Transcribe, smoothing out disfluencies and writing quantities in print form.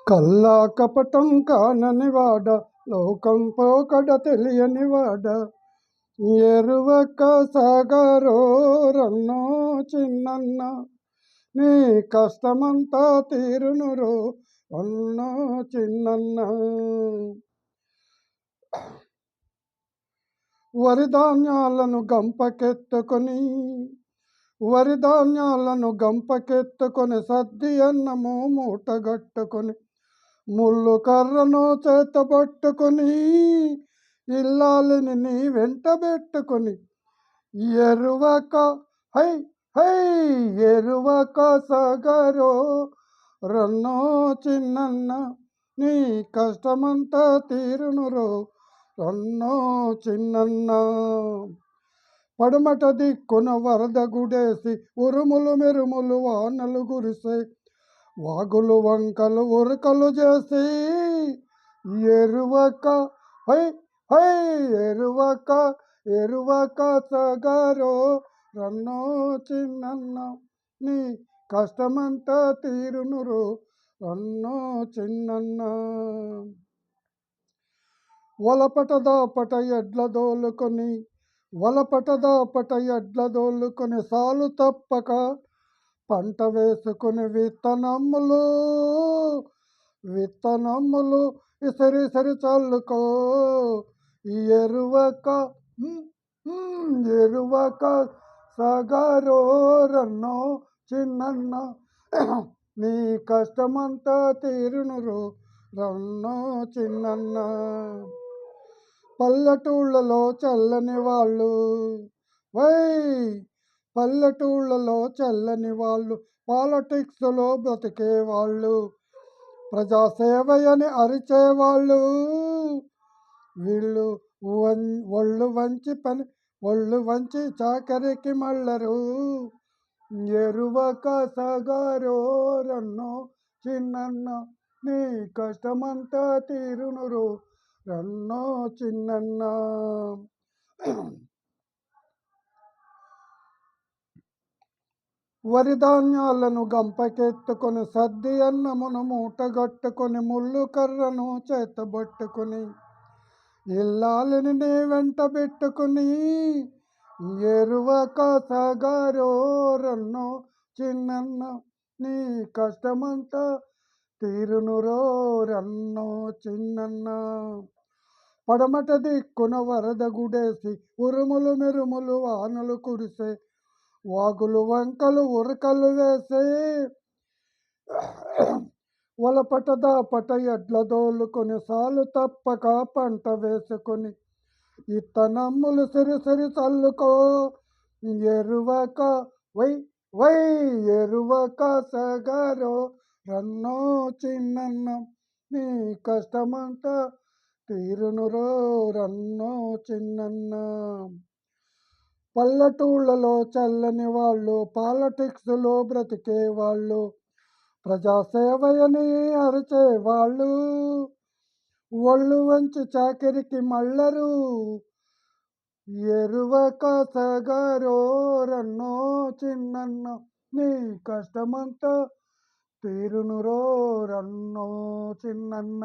కల్లా కపటం కాననివాడ, లోకం పోకడ తెలియనివాడ, ఎరువక సాగరో రన్నో చిన్నన్న, నీ కష్టమంతా తీరునురో అన్నో చిన్నన్న. వరిధాన్యాలను గంపకెత్తుకొని సద్ది అన్నము మూటగట్టుకొని, ముళ్ళు కర్రను చేతబట్టుకొని, ఇల్లాలిని నీ వెంట పెట్టుకొని, ఎరువక హై హై ఎరువక సాగరో రన్నో చిన్నన్న, నీ కష్టమంతా తీరునురో రన్నో చిన్నన్న. పడమట దిక్కున వరద గుడేసి, ఉరుములు మెరుములు వానలు కురిసే, వాగులు వంకలు ఉరకలు చేసి, ఎరువక హై హై ఎరువక సాగరో రన్నో చిన్నన్న, నీ కష్టమంతా తీరునురో రన్నో చిన్నన్న. వలపట దాపట ఎడ్ల దోలుకొని సాలు తప్పక పంట వేసుకుని, విత్తనమ్ములు ఇసరి చల్లుకో, ఎరువక సాగరో రన్నో చిన్నన్న, నీ కష్టమంతా తీరునురో రన్నో చిన్నన్న. పల్లెటూళ్ళలో చల్లని వాళ్ళు పాలిటిక్స్లో బ్రతికేవాళ్ళు, ప్రజాసేవయని అరిచేవాళ్ళు, వీళ్ళు ఒళ్ళు వంచి చాకరికి మళ్ళరు, ఎరువక సాగరో రన్నో చిన్నన్న, నీ కష్టమంతా తీరునురో రన్నో చిన్నన్న. వరిధాన్యాలను గంపకెత్తుకొని సద్ది అన్నమును మూటగట్టుకొని, ముళ్ళు కర్రను చేతబట్టుకొని, ఇల్లాలిని నీ వెంట పెట్టుకుని, ఎరువక సాగరో రన్నో చిన్నన్న, నీ కష్టమంతా తీరునురో రన్నో చిన్నన్న. పడమట దిక్కున వరద గుడేసి, ఉరుములు మెరుములు వానలు కురిసే, వాగులు వంకలు ఉరకలు వేసే, వలపట దాపట ఎడ్ల దోలుకొని సాలు తప్పక పంట వేసుకొని, ఇత్తనమ్ములు సిరి చల్లుకో, ఎరువక ఎరువక సాగరో రన్నో చిన్నన్న, నీ కష్టమంతా తీరునురో రన్నో చిన్నన్న. పల్లెటూళ్ళలో చల్లని వాళ్ళు పాలిటిక్స్లో బ్రతికేవాళ్ళు, ప్రజాసేవయని అరిచేవాళ్ళు, ఒళ్ళు వంచి చాకిరికి మళ్ళరు, ఎరువక సాగరో రన్నో చిన్నన్న, నీ కష్టమంతా తీరునురో రన్నో చిన్నన్న.